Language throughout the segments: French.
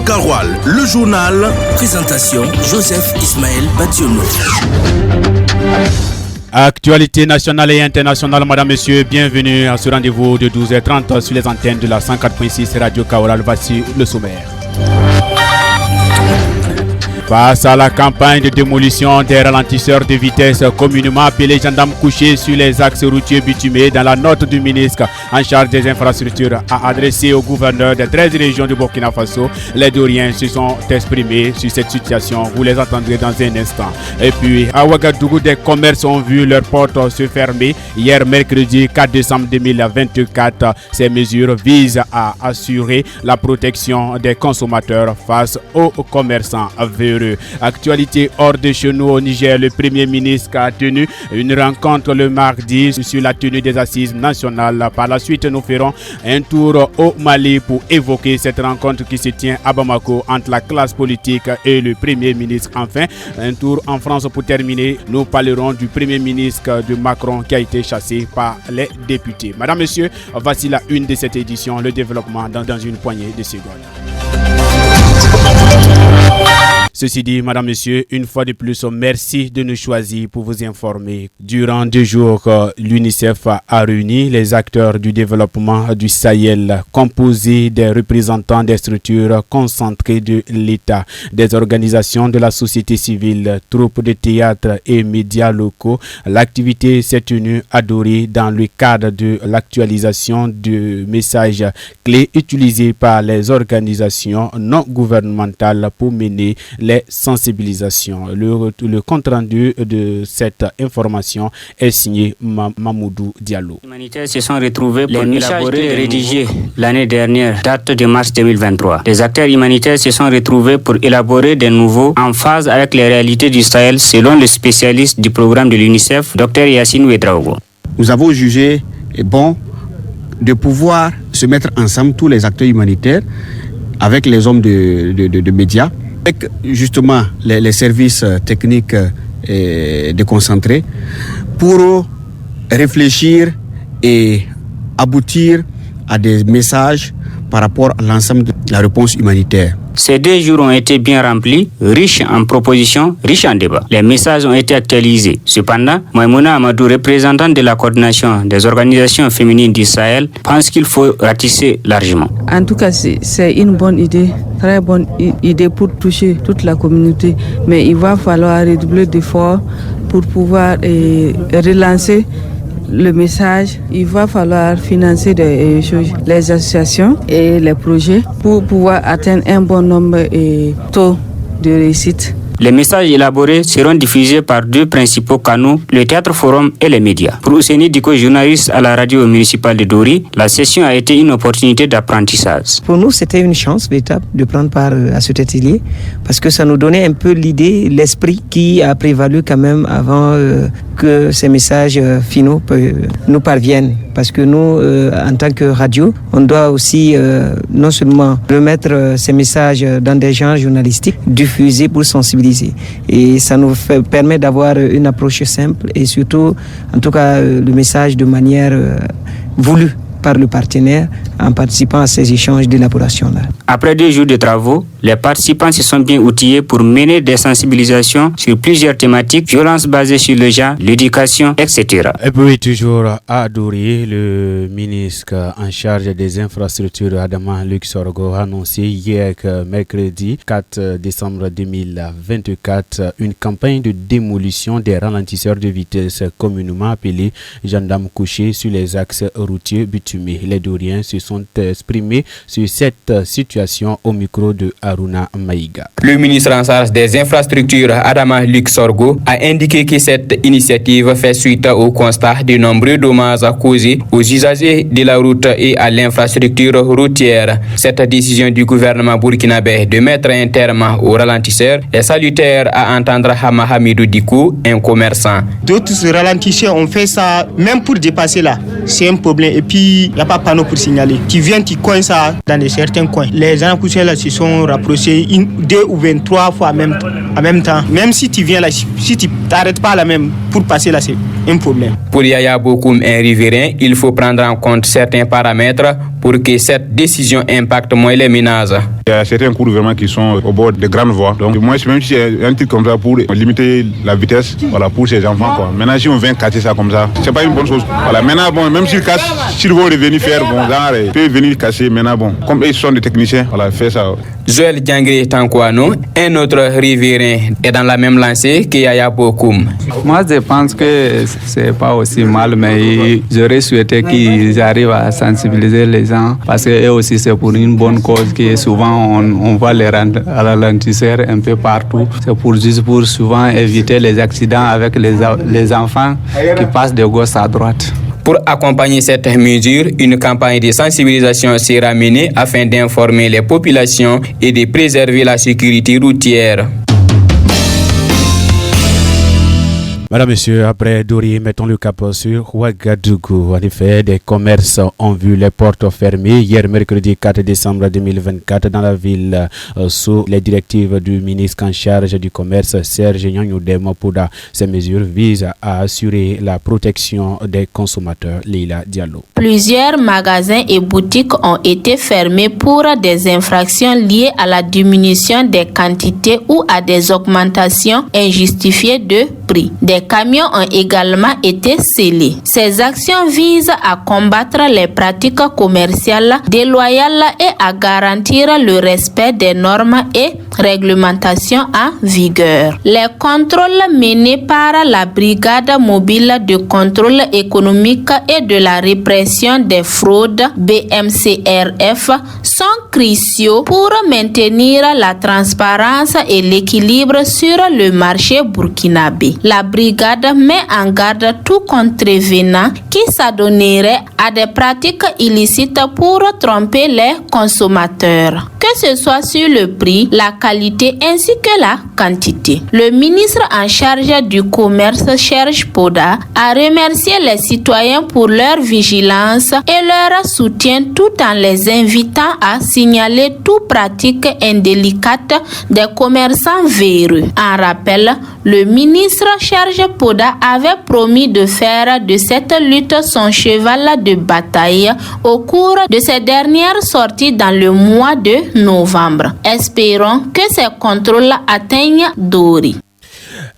Karoual, le journal. Présentation Joseph Ismaël Bationo. Actualité nationale et internationale, madame, monsieur, bienvenue à ce rendez-vous de 12h30 sur les antennes de la 104.6 Radio Kaoural. Voici le sommaire. Face à la campagne de démolition des ralentisseurs de vitesse communément appelés gendarmes couchés sur les axes routiers bitumés, dans la note du ministre en charge des infrastructures a adressé au gouverneur des 13 régions du Burkina Faso, les Doriens se sont exprimés sur cette situation. Vous les entendrez dans un instant. Et puis à Ouagadougou, des commerces ont vu leurs portes se fermer hier mercredi 4 décembre 2024. Ces mesures visent à assurer la protection des consommateurs face aux commerçants véreux. Actualité hors de chez nous au Niger, le Premier ministre a tenu une rencontre le mardi sur la tenue des assises nationales. Par la suite, nous ferons un tour au Mali pour évoquer cette rencontre qui se tient à Bamako entre la classe politique et le Premier ministre. Enfin, un tour en France pour terminer. Nous parlerons du Premier ministre de Macron qui a été chassé par les députés. Madame, Monsieur, voici la une de cette édition, le développement dans une poignée de secondes. Ceci dit, madame, monsieur, une fois de plus, merci de nous choisir pour vous informer. Durant 2 jours, l'UNICEF a réuni les acteurs du développement du Sahel, composés des représentants des structures concentrées de l'État, des organisations de la société civile, troupes de théâtre et médias locaux. L'activité s'est tenue à Doré dans le cadre de l'actualisation de messages clés utilisés par les organisations non gouvernementales pour mener les sensibilisations. Le compte-rendu de cette information est signé Mamoudou Diallo. Les humanitaires se sont retrouvés pour élaborer et rédiger l'année dernière, date de mars 2023. Les acteurs humanitaires se sont retrouvés pour élaborer des nouveaux en phase avec les réalités du Sahel, selon le spécialiste du programme de l'UNICEF, Dr Yassine Ouedraogo. Nous avons jugé bon de pouvoir se mettre ensemble, tous les acteurs humanitaires, avec les hommes de médias, avec justement les services techniques déconcentrés, pour réfléchir et aboutir à des messages par rapport à l'ensemble de la réponse humanitaire. Ces 2 jours ont été bien remplis, riches en propositions, riches en débats. Les messages ont été actualisés. Cependant, Maïmouna Amadou, représentante de la coordination des organisations féminines du Sahel, pense qu'il faut ratisser largement. En tout cas, c'est une bonne idée, très bonne idée pour toucher toute la communauté. Mais il va falloir redoubler d'efforts pour pouvoir relancer le message. Il va falloir financer les associations et les projets pour pouvoir atteindre un bon nombre et taux de réussite. Les messages élaborés seront diffusés par 2 principaux canaux, le Théâtre Forum et les médias. Pour Ouseni Diko, journaliste à la radio municipale de Dori, la session a été une opportunité d'apprentissage. Pour nous, c'était une chance véritable de prendre part à cet atelier parce que ça nous donnait un peu l'idée, l'esprit qui a prévalu quand même avant que ces messages finaux nous parviennent. Parce que nous, en tant que radio, on doit aussi non seulement remettre ces messages dans des genres journalistiques, diffuser pour sensibiliser. Et ça nous permet d'avoir une approche simple et surtout, en tout cas, le message de manière voulue par le partenaire en participant à ces échanges d'élaboration-là. Après 2 jours de travaux, les participants se sont bien outillés pour mener des sensibilisations sur plusieurs thématiques, violences basées sur le genre, l'éducation, etc. Et puis toujours à Doré, le ministre en charge des infrastructures, Adama Luxorgo, a annoncé hier que mercredi 4 décembre 2024, une campagne de démolition des ralentisseurs de vitesse communément appelés gendarmes couchés sur les axes routiers bitumés. Les Doriens se sont exprimés sur cette situation au micro de Haruna Maïga. Le ministre en charge des infrastructures, Adama Luxorgo, a indiqué que cette initiative fait suite au constat de nombreux dommages causés aux usagers de la route et à l'infrastructure routière. Cette décision du gouvernement burkinabé de mettre un terme aux ralentisseurs est salutaire à entendre Hama Hamidou Diko, un commerçant. D'autres ralentisseurs ont fait ça même pour dépasser là. C'est un problème. Et puis, il n'y a pas de panneau pour signaler. Tu viens, tu coins ça dans certains coins. Les gens là se sont rapprochés 2 ou 23 fois en même temps. Même si tu viens là, si tu t'arrêtes pas là même, pour passer là, c'est un problème. Pour Yaya Bokoum, un riverain, il faut prendre en compte certains paramètres pour que cette décision impacte moins les ménages. Il y a certains cours vraiment qui sont au bord de grandes voies. Donc moi, même si c'est un truc comme ça pour limiter la vitesse, voilà, pour ces enfants, quoi. Maintenant, si on vient casser ça comme ça, c'est pas une bonne chose. Voilà, maintenant, bon, même s'ils cassent, s'ils vont revenir faire, bon, genre, ils peuvent venir casser. Maintenant, bon, comme ils sont des techniciens, voilà, fait ça. Joël Djangré Tankouano, un autre riverain, est dans la même lancée que Yaya Bokoum. Moi, je pense que c'est pas aussi mal, mais j'aurais souhaité qu'ils arrivent à sensibiliser les gens parce que eux aussi c'est pour une bonne cause qui est souvent on voit les ralentisseurs un peu partout. C'est juste pour souvent éviter les accidents avec les enfants qui passent de gauche à droite. Pour accompagner cette mesure, une campagne de sensibilisation sera menée afin d'informer les populations et de préserver la sécurité routière. Madame, Monsieur, après Dori, mettons le cap sur Ouagadougou. En effet, des commerces ont vu les portes fermées hier mercredi 4 décembre 2024 dans la ville sous les directives du ministre en charge du commerce Serge Nyanyudem Pouda. Ces mesures visent à assurer la protection des consommateurs. Leila Diallo. Plusieurs magasins et boutiques ont été fermés pour des infractions liées à la diminution des quantités ou à des augmentations injustifiées de prix. Des camions ont également été scellés. Ces actions visent à combattre les pratiques commerciales déloyales et à garantir le respect des normes et réglementations en vigueur. Les contrôles menés par la brigade mobile de contrôle économique et de la répression des fraudes BMCRF sont cruciaux pour maintenir la transparence et l'équilibre sur le marché burkinabé. La brigade met en garde tout contrevenant qui s'adonnerait à des pratiques illicites pour tromper les consommateurs, que ce soit sur le prix, la qualité ainsi que la quantité. Le ministre en charge du commerce, Serge Pouda, a remercié les citoyens pour leur vigilance et leur soutien tout en les invitant à signaler toute pratique indélicate des commerçants véreux. En rappel, le ministre Serge Pouda avait promis de faire de cette lutte son cheval de bataille au cours de ses dernières sorties dans le mois de novembre. Espérons que ces contrôles atteignent Dori.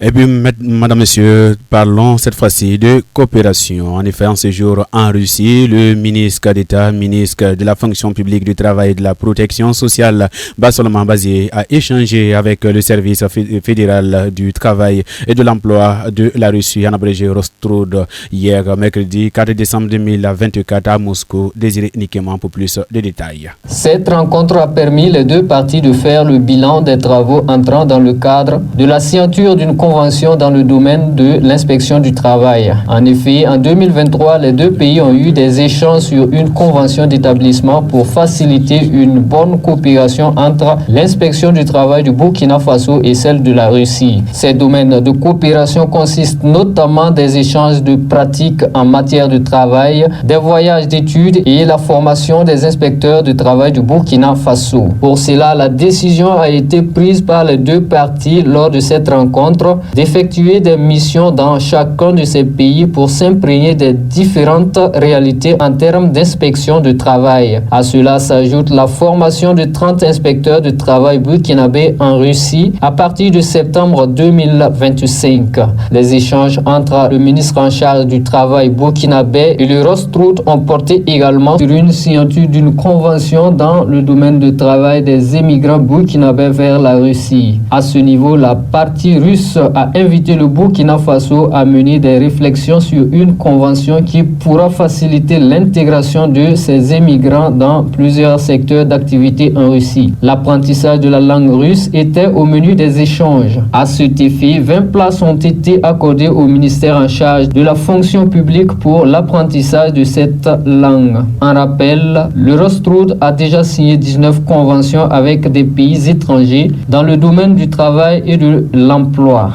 Et puis, madame, monsieur, parlons cette fois-ci de coopération. En effet, en séjour en Russie, le ministre d'État, ministre de la fonction publique du travail et de la protection sociale, Bassolman Bazié, a échangé avec le service fédéral du travail et de l'emploi de la Russie, en abrégé Rostrud, hier, mercredi 4 décembre 2024 à Moscou. Désiré Nikema pour plus de détails. Cette rencontre a permis les deux parties de faire le bilan des travaux entrant dans le cadre de la signature d'une convention dans le domaine de l'inspection du travail. En effet, en 2023, les deux pays ont eu des échanges sur une convention d'établissement pour faciliter une bonne coopération entre l'inspection du travail du Burkina Faso et celle de la Russie. Ces domaines de coopération consistent notamment des échanges de pratiques en matière de travail, des voyages d'études et la formation des inspecteurs du travail du Burkina Faso. Pour cela, la décision a été prise par les deux parties lors de cette rencontre d'effectuer des missions dans chacun de ces pays pour s'imprégner des différentes réalités en termes d'inspection de travail. À cela s'ajoute la formation de 30 inspecteurs de travail burkinabés en Russie à partir de septembre 2025. Les échanges entre le ministre en charge du travail burkinabé et le Rostrud ont porté également sur une signature d'une convention dans le domaine du travail des émigrants burkinabés vers la Russie. À ce niveau, la partie russe a invité le Burkina Faso à mener des réflexions sur une convention qui pourra faciliter l'intégration de ces émigrants dans plusieurs secteurs d'activité en Russie. L'apprentissage de la langue russe était au menu des échanges. À cet effet, 20 places ont été accordées au ministère en charge de la fonction publique pour l'apprentissage de cette langue. En rappel, le Rostrud a déjà signé 19 conventions avec des pays étrangers dans le domaine du travail et de l'emploi.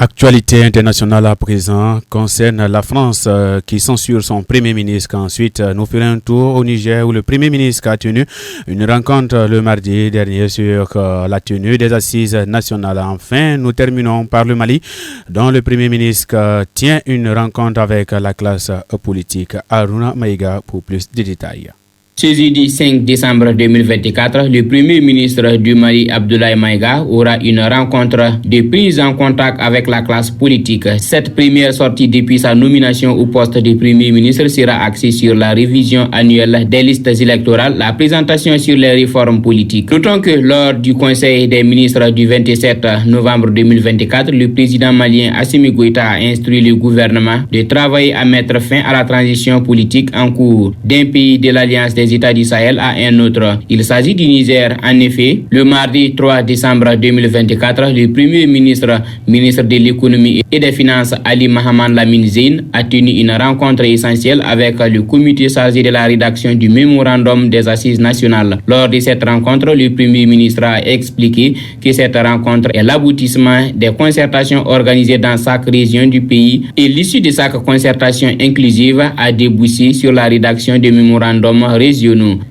Actualité internationale à présent concerne la France qui censure son Premier ministre. Ensuite, nous ferons un tour au Niger où le Premier ministre a tenu une rencontre le mardi dernier sur la tenue des assises nationales. Enfin, nous terminons par le Mali dont le Premier ministre tient une rencontre avec la classe politique. Aruna Maïga pour plus de détails. Ce jeudi 5 décembre 2024, le Premier ministre du Mali, Abdoulaye Maïga, aura une rencontre de prise en contact avec la classe politique. Cette première sortie depuis sa nomination au poste de Premier ministre sera axée sur la révision annuelle des listes électorales, la présentation sur les réformes politiques. Notons que lors du Conseil des ministres du 27 novembre 2024, le président malien Assimi Goïta a instruit le gouvernement de travailler à mettre fin à la transition politique en cours d'un pays de l'Alliance des États du Sahel à un autre. Il s'agit du Niger. En effet, le mardi 3 décembre 2024, le Premier ministre, ministre de l'économie et des finances Ali Mahaman Lamine Zein a tenu une rencontre essentielle avec le comité chargé de la rédaction du mémorandum des assises nationales. Lors de cette rencontre, le Premier ministre a expliqué que cette rencontre est l'aboutissement des concertations organisées dans chaque région du pays et l'issue de chaque concertation inclusive a débouché sur la rédaction de mémorandums régionaux.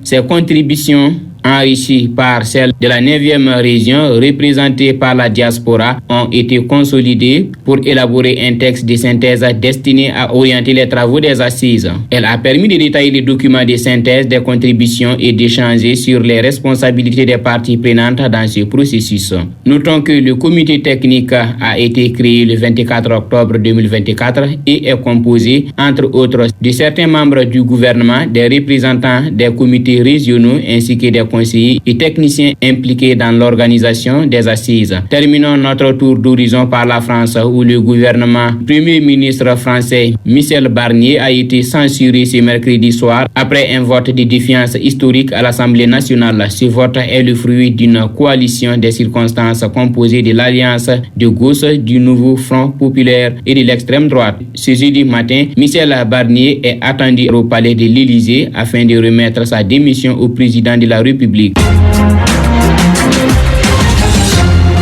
Ces contributions enrichies par celles de la 9e région représentée par la diaspora ont été consolidées pour élaborer un texte de synthèse destiné à orienter les travaux des assises. Elle a permis de détailler les documents de synthèse des contributions et d'échanger sur les responsabilités des parties prenantes dans ce processus. Notons que le comité technique a été créé le 24 octobre 2024 et est composé, entre autres, de certains membres du gouvernement, des représentants des comités régionaux ainsi que des conseillers et techniciens impliqués dans l'organisation des assises. Terminons notre tour d'horizon par la France où le gouvernement Premier ministre français Michel Barnier a été censuré ce mercredi soir après un vote de défiance historique à l'Assemblée nationale. Ce vote est le fruit d'une coalition des circonstances composée de l'alliance de gauche, du nouveau Front populaire et de l'extrême droite. Ce jeudi matin, Michel Barnier est attendu au palais de l'Élysée afin de remettre sa démission au président de la République.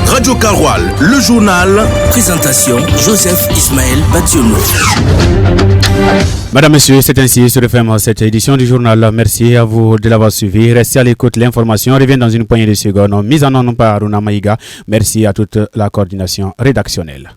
Radio Karoual, le journal. Présentation Joseph Ismaël Bationo. Madame, Monsieur, c'est ainsi se referme cette édition du journal. Merci à vous de l'avoir suivi. Restez à l'écoute. L'information revient dans une poignée de secondes. Mise en onde par Aruna Maïga. Merci à toute la coordination rédactionnelle.